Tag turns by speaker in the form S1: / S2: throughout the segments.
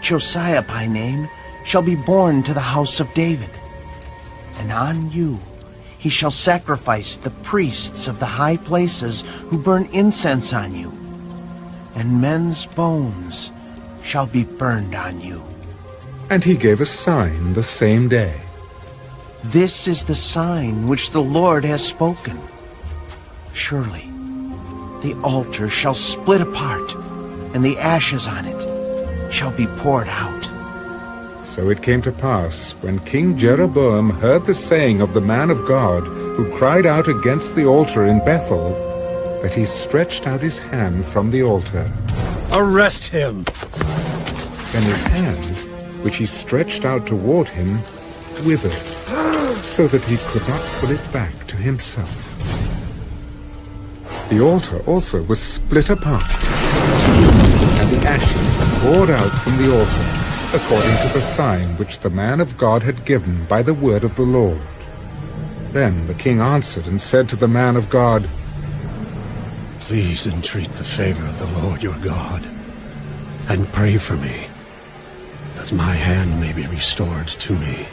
S1: Josiah by name, shall be born to the house of David. And on you he shall sacrifice the priests of the high places who burn incense on you, and men's bones shall be burned on you.
S2: And he gave a sign the same day.
S1: This is the sign which the Lord has spoken. Surely the altar shall split apart, and the ashes on it shall be poured out.
S2: So it came to pass, when King Jeroboam heard the saying of the man of God, who cried out against the altar in Bethel, that he stretched out his hand from the altar.
S3: Arrest him!
S2: And his hand, which he stretched out toward him, withered, so that he could not pull it back to himself. The altar also was split apart, and the ashes poured out from the altar, according to the sign which the man of God had given by the word of the Lord. Then the king answered and said to the man of God,
S3: Please entreat the favor of the Lord your God, and pray for me, that my hand may be restored to me.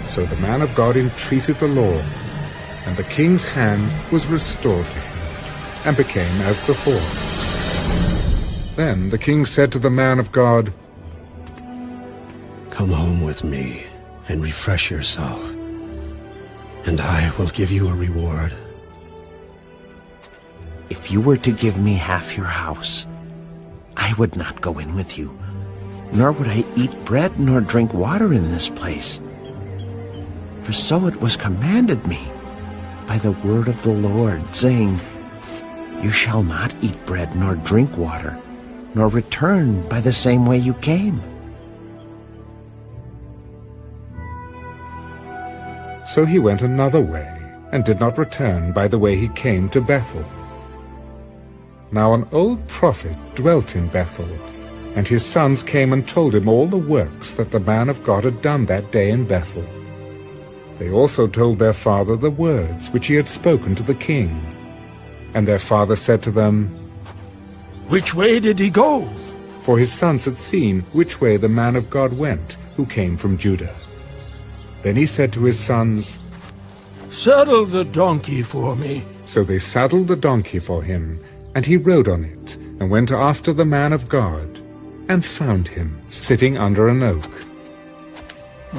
S2: So the man of God entreated the Lord, and the king's hand was restored to him, and became as before. Then the king said to the man of God,
S3: Come home with me and refresh yourself, and I will give you a reward.
S1: If you were to give me half your house, I would not go in with you, nor would I eat bread nor drink water in this place. For so it was commanded me by the word of the Lord, saying, You shall not eat bread nor drink water, nor return by the same way you came.
S2: So he went another way, and did not return by the way he came to Bethel. Now an old prophet dwelt in Bethel, and his sons came and told him all the works that the man of God had done that day in Bethel. They also told their father the words which he had spoken to the king. And their father said to them,
S4: Which way did he go?
S2: For his sons had seen which way the man of God went, who came from Judah. Then he said to his sons,
S4: Saddle the donkey for me.
S2: So they saddled the donkey for him, and he rode on it, and went after the man of God, and found him sitting under an oak.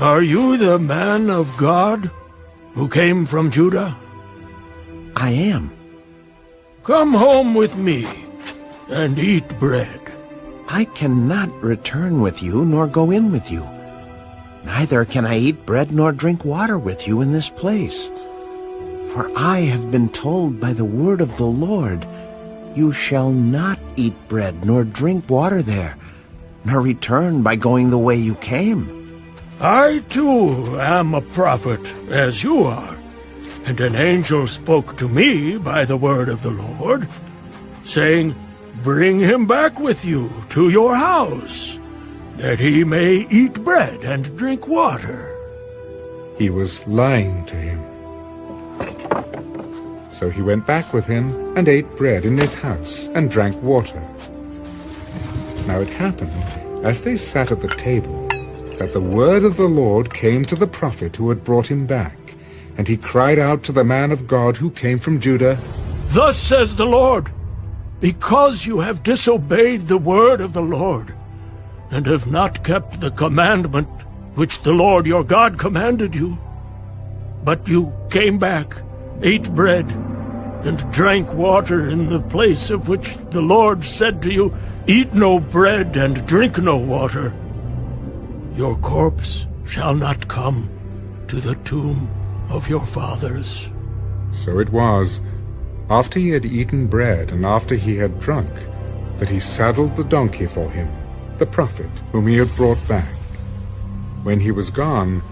S4: Are you the man of God who came from Judah?
S1: I am.
S4: Come home with me and eat bread.
S1: I cannot return with you nor go in with you. Neither can I eat bread nor drink water with you in this place. For I have been told by the word of the Lord, You shall not eat bread nor drink water there, nor return by going the way you came.
S4: I too am a prophet, as you are, and an angel spoke to me by the word of the Lord, saying, Bring him back with you to your house, that he may eat bread and drink water.
S2: He was lying to him. So he went back with him, and ate bread in his house, and drank water. Now it happened, as they sat at the table, that the word of the Lord came to the prophet who had brought him back, and he cried out to the man of God who came from Judah,
S4: Thus says the Lord, Because you have disobeyed the word of the Lord, and have not kept the commandment which the Lord your God commanded you, but you came back, ate bread, and drank water in the place of which the Lord said to you, Eat no bread and drink no water, your corpse shall not come to the tomb of your fathers.
S2: So it was, after he had eaten bread and after he had drunk, that he saddled the donkey for him, the prophet whom he had brought back. When he was gone,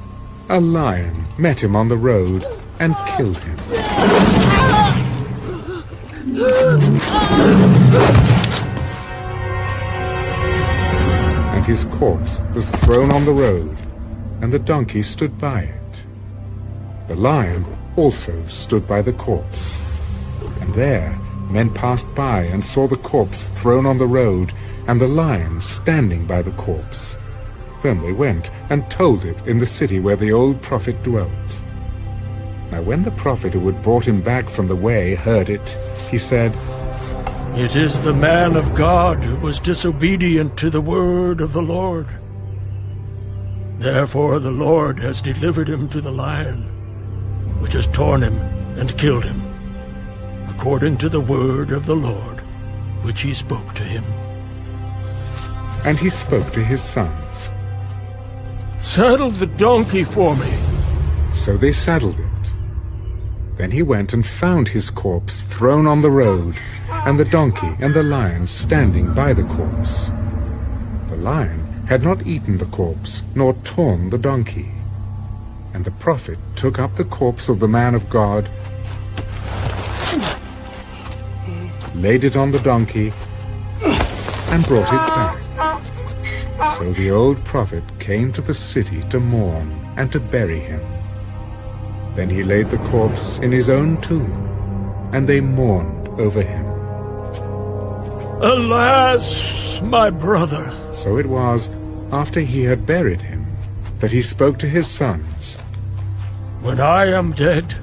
S2: a lion met him on the road and killed him. And his corpse was thrown on the road, and the donkey stood by it. The lion also stood by the corpse, and there Men passed by and saw the corpse thrown on the road, and the lion standing by the corpse. Then they went and told it in the city where the old prophet dwelt. Now when the prophet who had brought him back from the way heard it, he said,
S4: "It is the man of God who was disobedient to the word of the Lord. Therefore the Lord has delivered him to the lion, which has torn him and killed him, according to the word of the Lord, which he spoke to him."
S2: And he spoke to his sons.
S4: "Saddle the donkey for me."
S2: So they saddled it. Then he went and found his corpse thrown on the road, and the donkey and the lion standing by the corpse. The lion had not eaten the corpse, nor torn the donkey. And the prophet took up the corpse of the man of God, laid it on the donkey, and brought it back. So the old prophet came to the city to mourn and to bury him. Then he laid the corpse in his own tomb, and they mourned over him.
S4: "Alas, my brother!"
S2: So it was, after he had buried him, that he spoke to his sons.
S4: "When I am dead,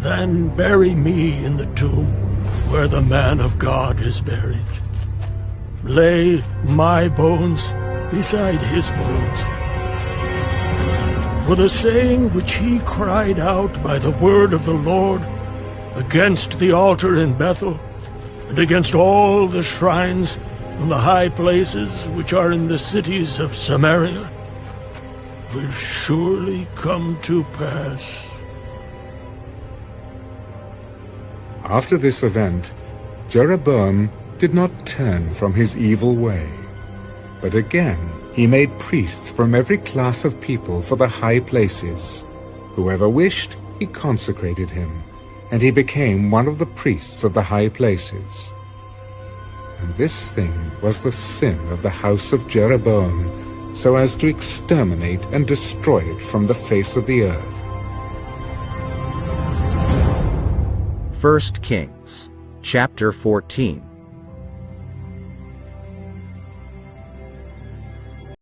S4: then bury me in the tomb where the man of God is buried. Lay my bones beside his bones. For the saying which he cried out by the word of the Lord against the altar in Bethel, and against all the shrines and the high places which are in the cities of Samaria, will surely come to pass."
S2: After this event, Jeroboam did not turn from his evil way, but again he made priests from every class of people for the high places. Whoever wished, he consecrated him, and he became one of the priests of the high places. And this thing was the sin of the house of Jeroboam, so as to exterminate and destroy it from the face of the earth.
S5: 1 Kings, chapter 14.